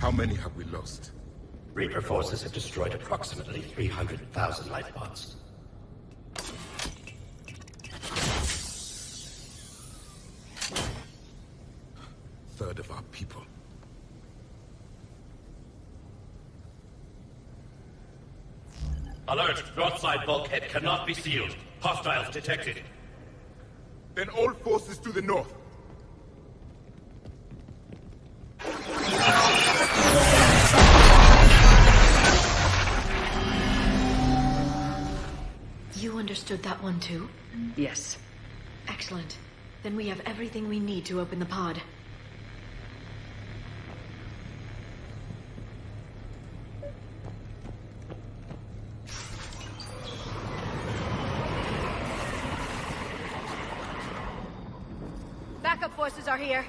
How many have we lost? Reaper forces have destroyed approximately 300,000 life pods. Third of our people. Alert! North side bulkhead cannot be sealed. Hostiles detected. Then all forces to the north. You understood that one too? Yes. Excellent. Then we have everything we need to open the pod. Backup forces are here.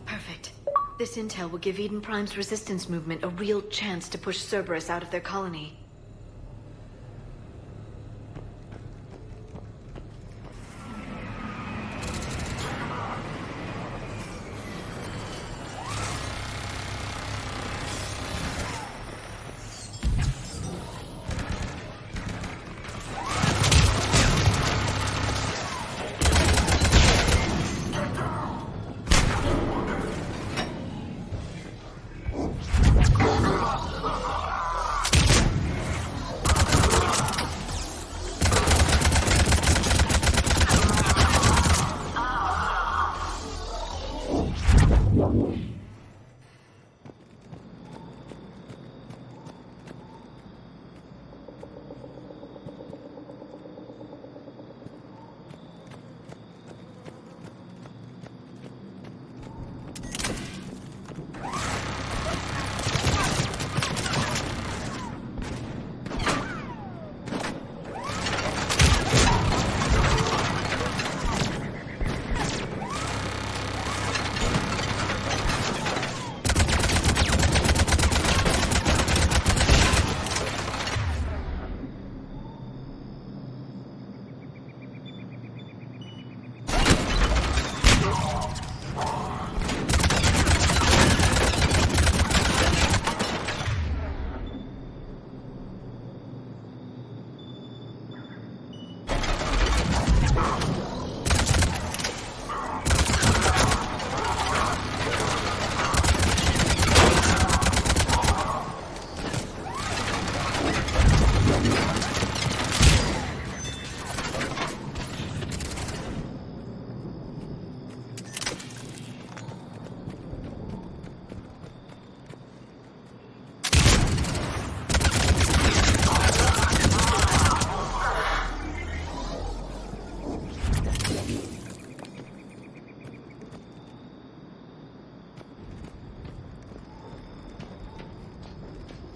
Perfect. This intel will give Eden Prime's resistance movement a real chance to push Cerberus out of their colony.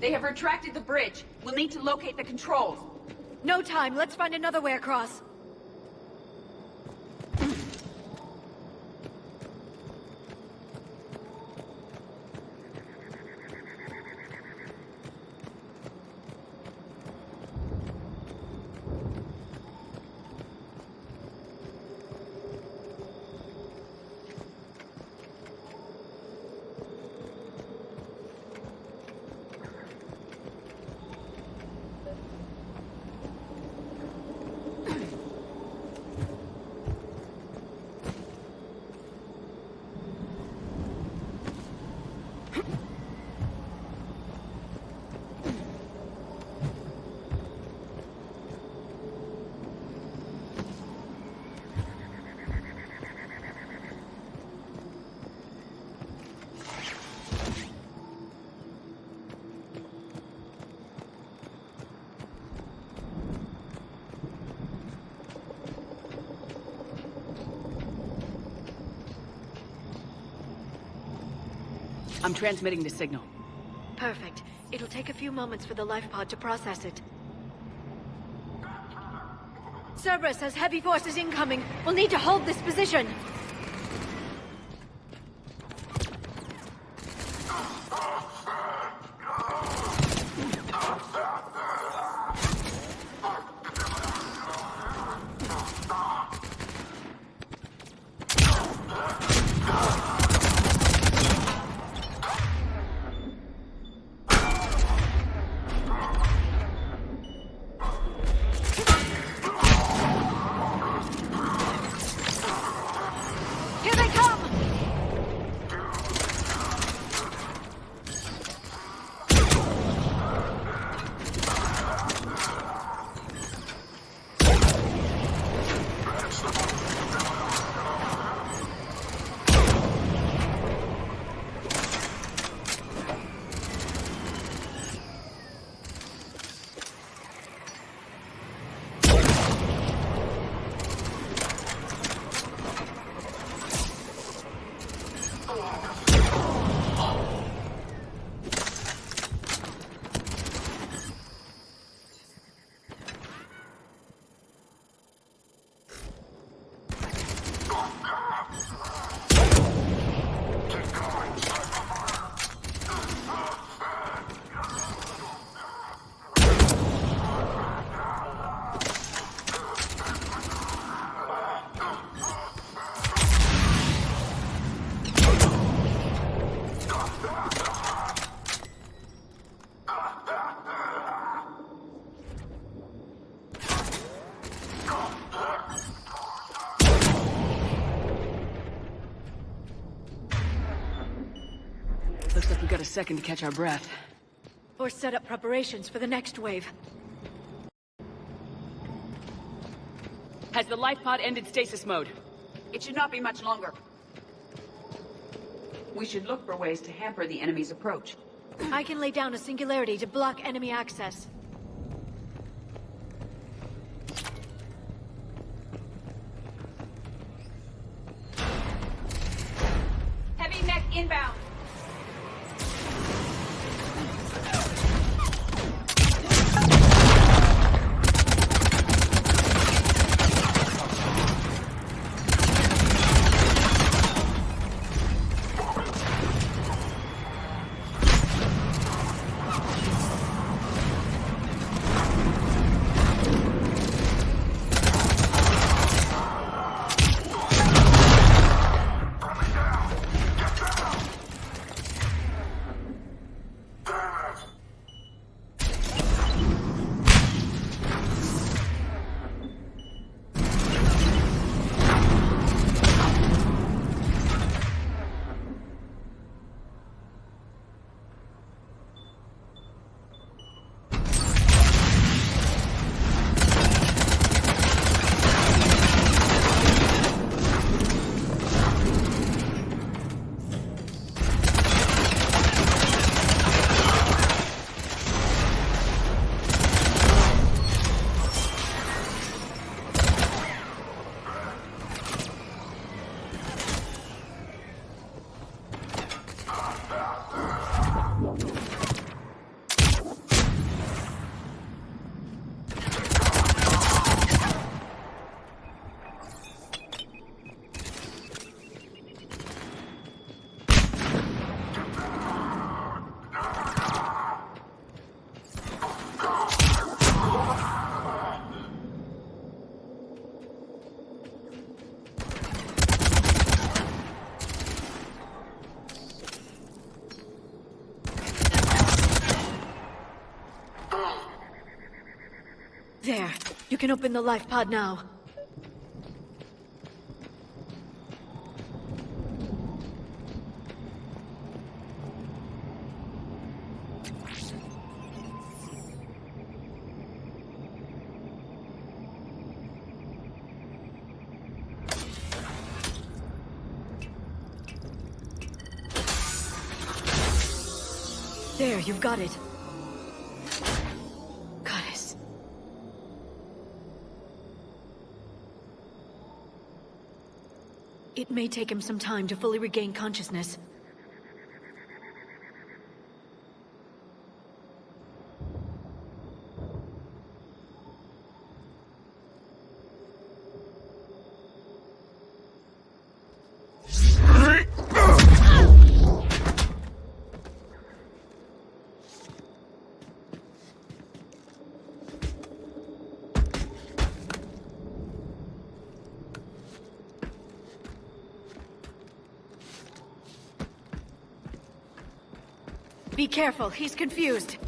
They have retracted the bridge. We'll need to locate the controls. No time. Let's find another way across. I'm transmitting the signal. Perfect. It'll take a few moments for the life pod to process it. Cerberus has heavy forces incoming. We'll need to hold this position. Here they come! Looks like we got a second to catch our breath. Or set up preparations for the next wave. Has the life pod ended stasis mode? It should not be much longer. We should look for ways to hamper the enemy's approach. I can lay down a singularity to block enemy access. Heavy mech inbound. You can open the life pod now. There, you've got it. Goddess. It may take him some time to fully regain consciousness. Be careful, he's confused.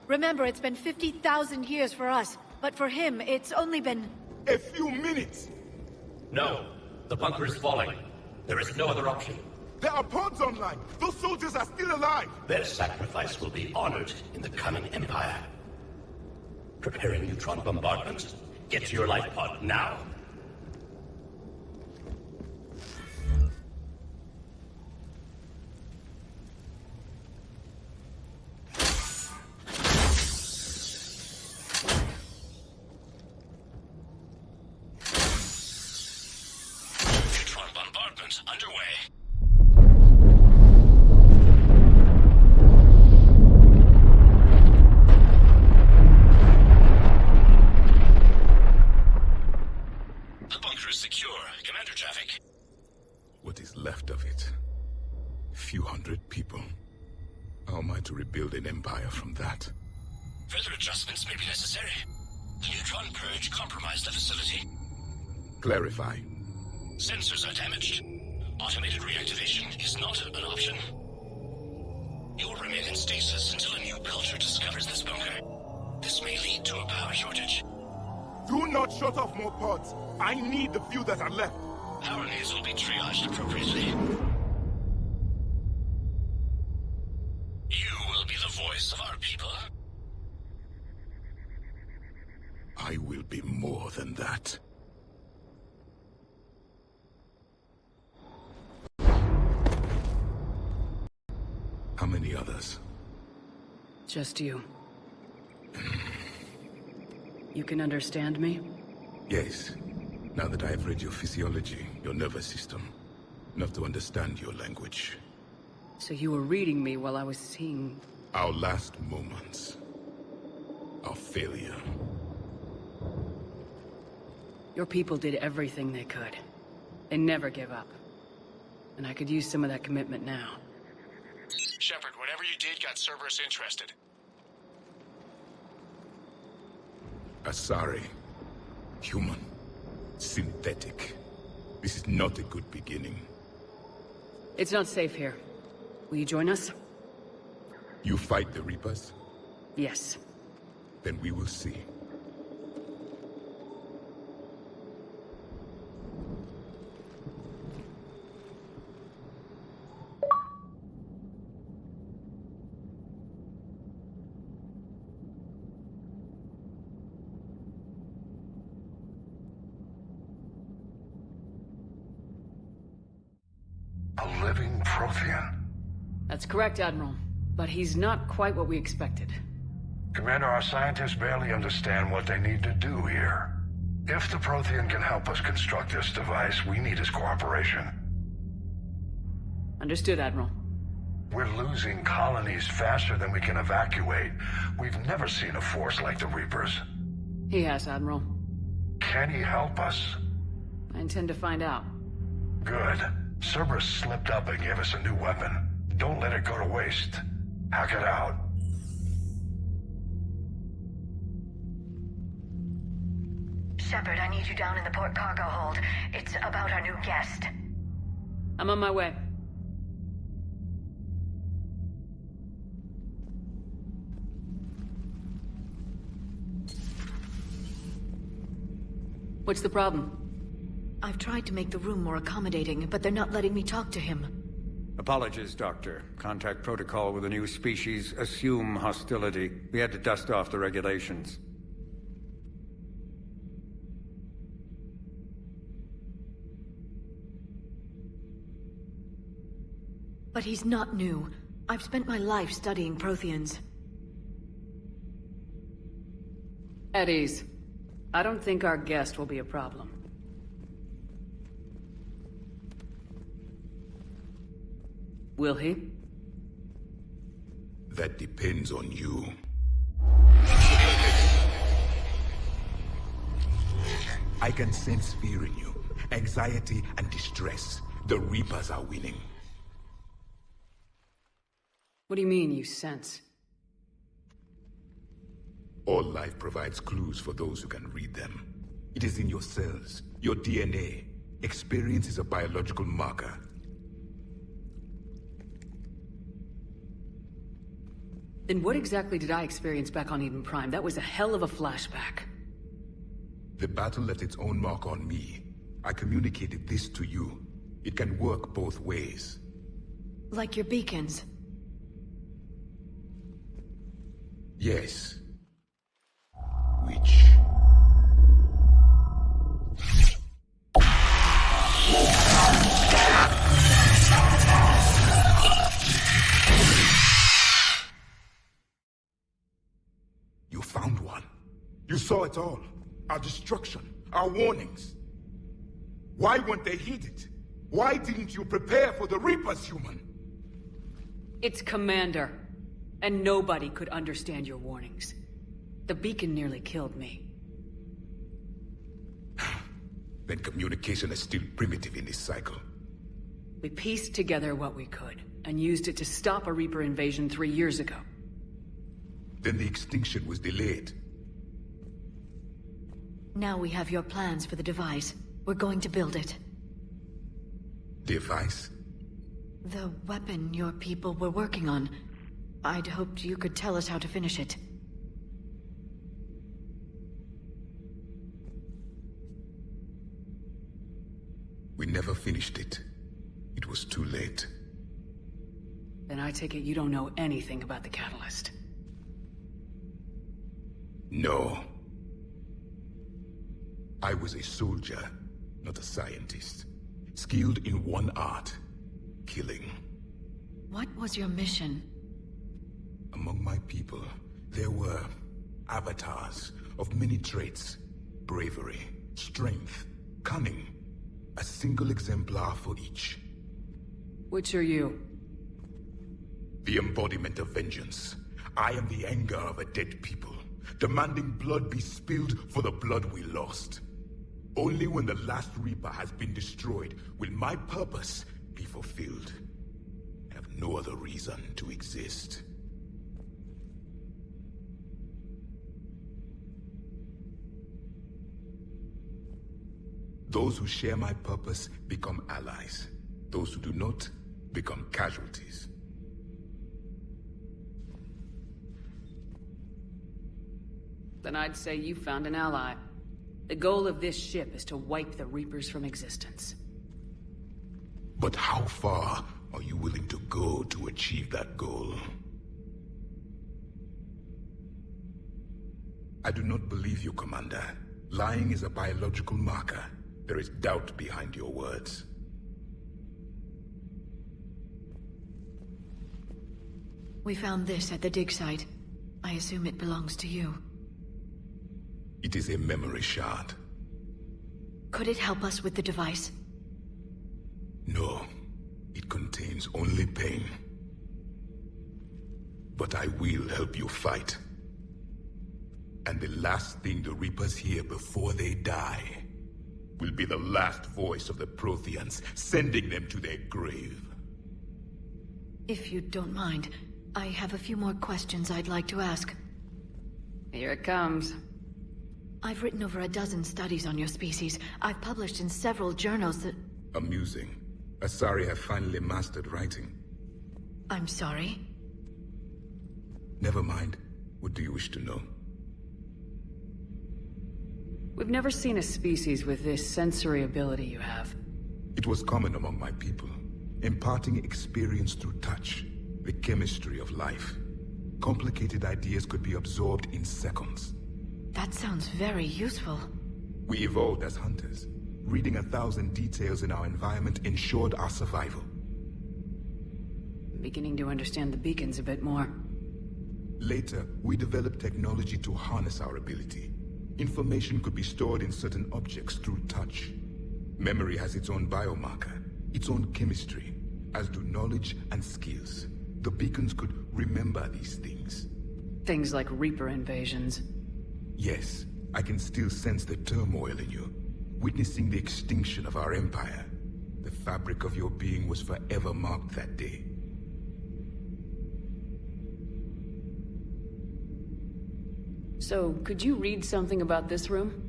Remember, it's been 50,000 years for us, but for him, it's only been... A few minutes! No. The bunker is falling. There is no other option. There are pods online! Those soldiers are still alive! Their sacrifice will be honored in the coming Empire. Preparing neutron bombardment. Get to your life pod now. Neutron bombardment underway. What is left of it? A few hundred people. How am I to rebuild an empire from that? Further adjustments may be necessary. The neutron purge compromised the facility. Clarify. Sensors are damaged. Automated reactivation is not an option. You will remain in stasis until a new culture discovers this bunker. This may lead to a power shortage. Do not shut off more pods. I need the few that are left. Power needs will be triaged appropriately. You will be the voice of our people. I will be more than that. How many others? Just you. You can understand me? Yes. Now that I have read your physiology, your nervous system, enough to understand your language. So you were reading me while I was seeing... Our last moments. Our failure. Your people did everything they could. They never give up. And I could use some of that commitment now. Shepard, whatever you did got Cerberus interested. Asari. Human. Synthetic. This is not a good beginning. It's not safe here. Will you join us? You fight the Reapers? Yes. Then we will see. A living Prothean. That's correct, Admiral. But he's not quite what we expected. Commander, our scientists barely understand what they need to do here. If the Prothean can help us construct this device, we need his cooperation. Understood, Admiral. We're losing colonies faster than we can evacuate. We've never seen a force like the Reapers. He has, Admiral. Can he help us? I intend to find out. Good. Cerberus slipped up and gave us a new weapon. Don't let it go to waste. Hack it out. Shepard, I need you down in the port cargo hold. It's about our new guest. I'm on my way. What's the problem? I've tried to make the room more accommodating, but they're not letting me talk to him. Apologies, Doctor. Contact protocol with a new species. Assume hostility. We had to dust off the regulations. But he's not new. I've spent my life studying Protheans. At ease. I don't think our guest will be a problem. Will he? That depends on you. I can sense fear in you, anxiety and distress. The Reapers are winning. What do you mean, you sense? All life provides clues for those who can read them. It is in your cells, your DNA. Experience is a biological marker. Then what exactly did I experience back on Eden Prime? That was a hell of a flashback. The battle left its own mark on me. I communicated this to you. It can work both ways. Like your beacons. Yes. Which... You found one. You saw it all. Our destruction, our warnings. Why weren't they heeded? Why didn't you prepare for the Reapers, human? It's Commander. And nobody could understand your warnings. The beacon nearly killed me. Then communication is still primitive in this cycle. We pieced together what we could, and used it to stop a Reaper invasion 3 years ago. Then the extinction was delayed. Now we have your plans for the device. We're going to build it. Device? The weapon your people were working on. I'd hoped you could tell us how to finish it. We never finished it. It was too late. Then I take it you don't know anything about the catalyst. No. I was a soldier, not a scientist. Skilled in one art. Killing. What was your mission? Among my people, there were avatars of many traits. Bravery, strength, cunning. A single exemplar for each. Which are you? The embodiment of vengeance. I am the anger of a dead people, demanding blood be spilled for the blood we lost. Only when the last Reaper has been destroyed will my purpose be fulfilled. I have no other reason to exist. Those who share my purpose become allies. Those who do not become casualties. Then I'd say you found an ally. The goal of this ship is to wipe the Reapers from existence. But how far are you willing to go to achieve that goal? I do not believe you, Commander. Lying is a biological marker. There is doubt behind your words. We found this at the dig site. I assume it belongs to you. It is a memory shard. Could it help us with the device? No. It contains only pain. But I will help you fight. And the last thing the Reapers hear before they die will be the last voice of the Protheans, sending them to their grave. If you don't mind, I have a few more questions I'd like to ask. Here it comes. I've written over a dozen studies on your species. I've published in several journals that... Amusing. Asari have finally mastered writing. I'm sorry? Never mind. What do you wish to know? We've never seen a species with this sensory ability you have. It was common among my people, imparting experience through touch, the chemistry of life. Complicated ideas could be absorbed in seconds. That sounds very useful. We evolved as hunters. Reading 1,000 details in our environment ensured our survival. I'm beginning to understand the beacons a bit more. Later, we developed technology to harness our ability. Information could be stored in certain objects through touch. Memory has its own biomarker, its own chemistry, as do knowledge and skills. The beacons could remember these things. Things like Reaper invasions. Yes, I can still sense the turmoil in you, witnessing the extinction of our empire. The fabric of your being was forever marked that day. So, could you read something about this room?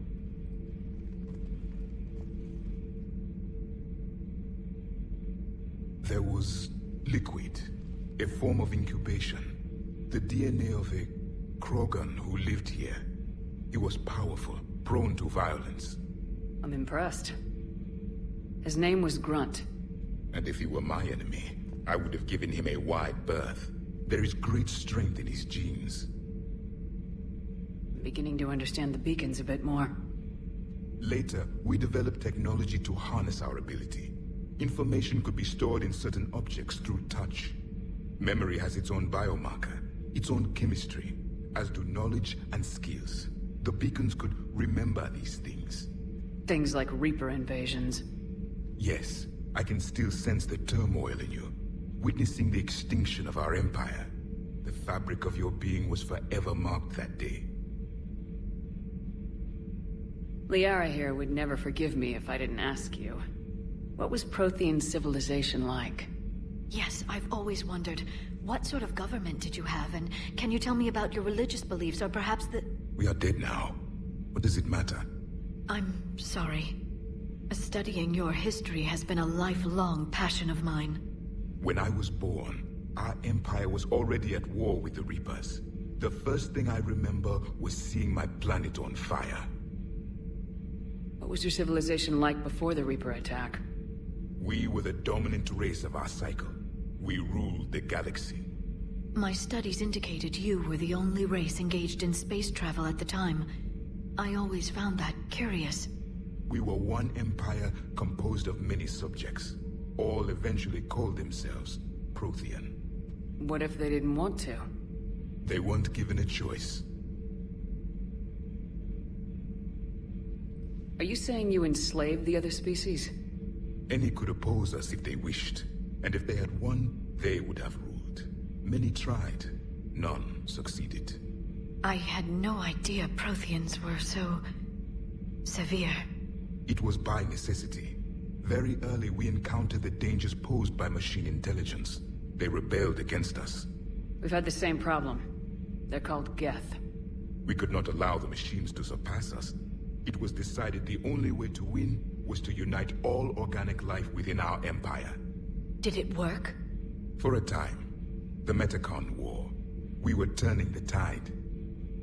There was liquid, a form of incubation. The DNA of a Krogan who lived here. He was powerful, prone to violence. I'm impressed. His name was Grunt. And if he were my enemy, I would have given him a wide berth. There is great strength in his genes. I'm beginning to understand the beacons a bit more. Later, we developed technology to harness our ability. Information could be stored in certain objects through touch. Memory has its own biomarker, its own chemistry, as do knowledge and skills. The beacons could remember these things. Things like Reaper invasions. Yes, I can still sense the turmoil in you, witnessing the extinction of our empire. The fabric of your being was forever marked that day. Liara here would never forgive me if I didn't ask you. What was Prothean civilization like? Yes, I've always wondered, what sort of government did you have, and can you tell me about your religious beliefs, or perhaps the... We are dead now. What does it matter? I'm sorry. Studying your history has been a lifelong passion of mine. When I was born, our empire was already at war with the Reapers. The first thing I remember was seeing my planet on fire. What was your civilization like before the Reaper attack? We were the dominant race of our cycle. We ruled the galaxy. My studies indicated you were the only race engaged in space travel at the time. I always found that curious. We were one empire composed of many subjects. All eventually called themselves Prothean. What if they didn't want to? They weren't given a choice. Are you saying you enslaved the other species? Any could oppose us if they wished. And if they had won, they would have ruled. Many tried. None succeeded. I had no idea Protheans were so... severe. It was by necessity. Very early we encountered the dangers posed by machine intelligence. They rebelled against us. We've had the same problem. They're called Geth. We could not allow the machines to surpass us. It was decided the only way to win was to unite all organic life within our empire. Did it work? For a time. The Metacon War. We were turning the tide.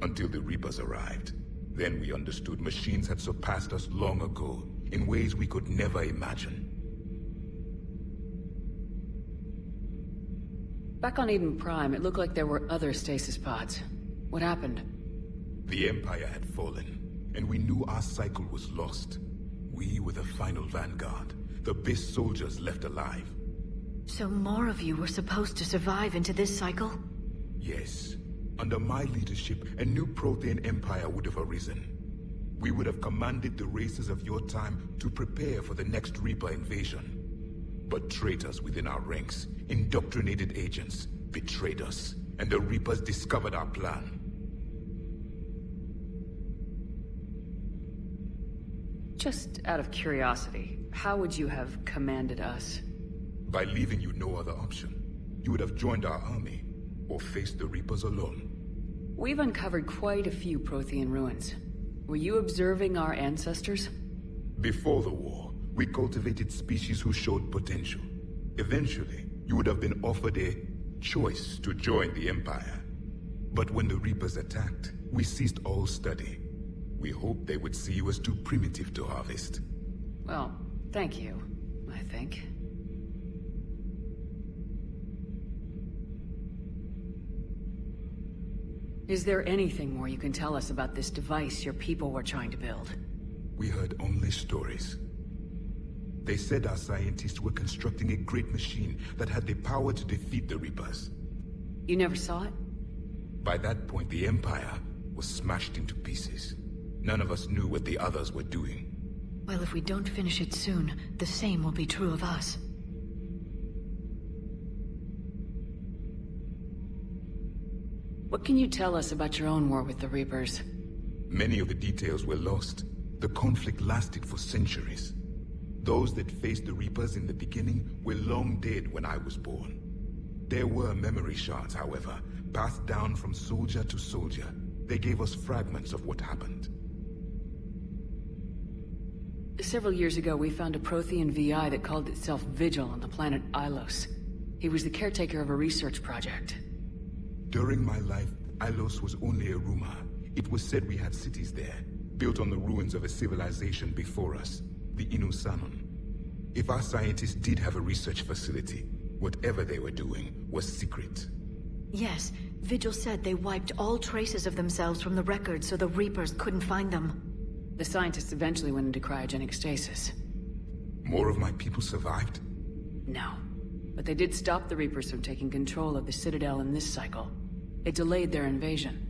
Until the Reapers arrived. Then we understood machines had surpassed us long ago, in ways we could never imagine. Back on Eden Prime, it looked like there were other stasis pods. What happened? The Empire had fallen, and we knew our cycle was lost. We were the final vanguard, the best soldiers left alive. So more of you were supposed to survive into this cycle? Yes. Under my leadership, a new Prothean empire would have arisen. We would have commanded the races of your time to prepare for the next Reaper invasion. But traitors within our ranks, indoctrinated agents, betrayed us, and the Reapers discovered our plan. Just out of curiosity, how would you have commanded us? By leaving you no other option. You would have joined our army, or faced the Reapers alone. We've uncovered quite a few Prothean ruins. Were you observing our ancestors? Before the war, we cultivated species who showed potential. Eventually, you would have been offered a choice to join the Empire. But when the Reapers attacked, we ceased all study. We hoped they would see you as too primitive to harvest. Well, thank you, I think. Is there anything more you can tell us about this device your people were trying to build? We heard only stories. They said our scientists were constructing a great machine that had the power to defeat the Reapers. You never saw it? By that point, the Empire was smashed into pieces. None of us knew what the others were doing. Well, if we don't finish it soon, the same will be true of us. What can you tell us about your own war with the Reapers? Many of the details were lost. The conflict lasted for centuries. Those that faced the Reapers in the beginning were long dead when I was born. There were memory shards, however, passed down from soldier to soldier. They gave us fragments of what happened. Several years ago, we found a Prothean VI that called itself Vigil on the planet Ilos. He was the caretaker of a research project. During my life, Ilos was only a rumor. It was said we had cities there, built on the ruins of a civilization before us, the Inusanon. If our scientists did have a research facility, whatever they were doing was secret. Yes, Vigil said they wiped all traces of themselves from the records so the Reapers couldn't find them. The scientists eventually went into cryogenic stasis. More of my people survived? No. But they did stop the Reapers from taking control of the Citadel in this cycle. It delayed their invasion.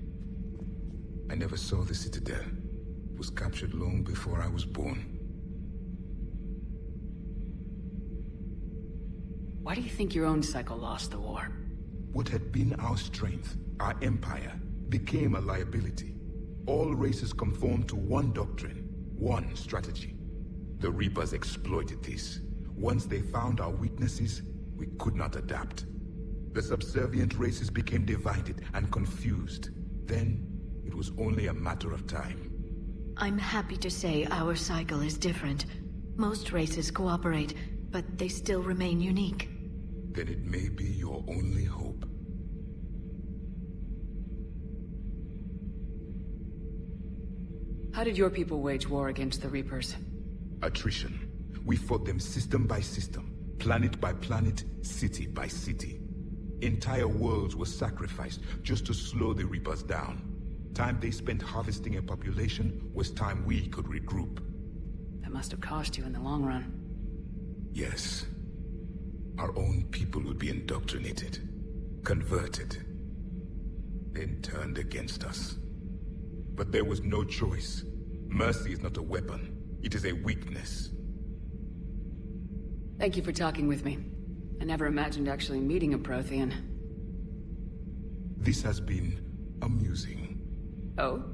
I never saw the Citadel. It was captured long before I was born. Why do you think your own cycle lost the war? What had been our strength, our empire, became a liability. All races conformed to one doctrine, one strategy. The Reapers exploited this. Once they found our weaknesses, we could not adapt. The subservient races became divided and confused. Then, it was only a matter of time. I'm happy to say our cycle is different. Most races cooperate, but they still remain unique. Then it may be your only hope. How did your people wage war against the Reapers? Attrition. We fought them system by system, planet by planet, city by city. Entire worlds were sacrificed just to slow the Reapers down. Time they spent harvesting a population was time we could regroup. That must have cost you in the long run. Yes. Our own people would be indoctrinated, converted, then turned against us. But there was no choice. Mercy is not a weapon. It is a weakness. Thank you for talking with me. I never imagined actually meeting a Prothean. This has been amusing. Oh?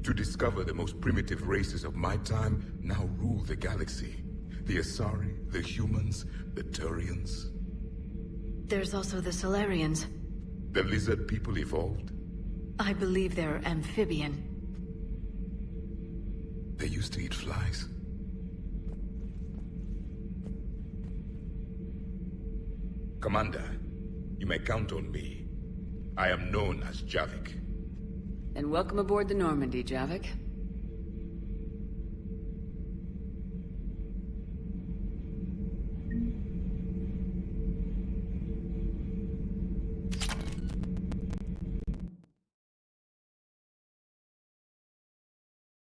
To discover the most primitive races of my time now rule the galaxy. The Asari, the humans, the Turians. There's also the Solarians. The lizard people evolved. I believe they're amphibian. They used to eat flies. Commander, you may count on me. I am known as Javik. Then welcome aboard the Normandy, Javik.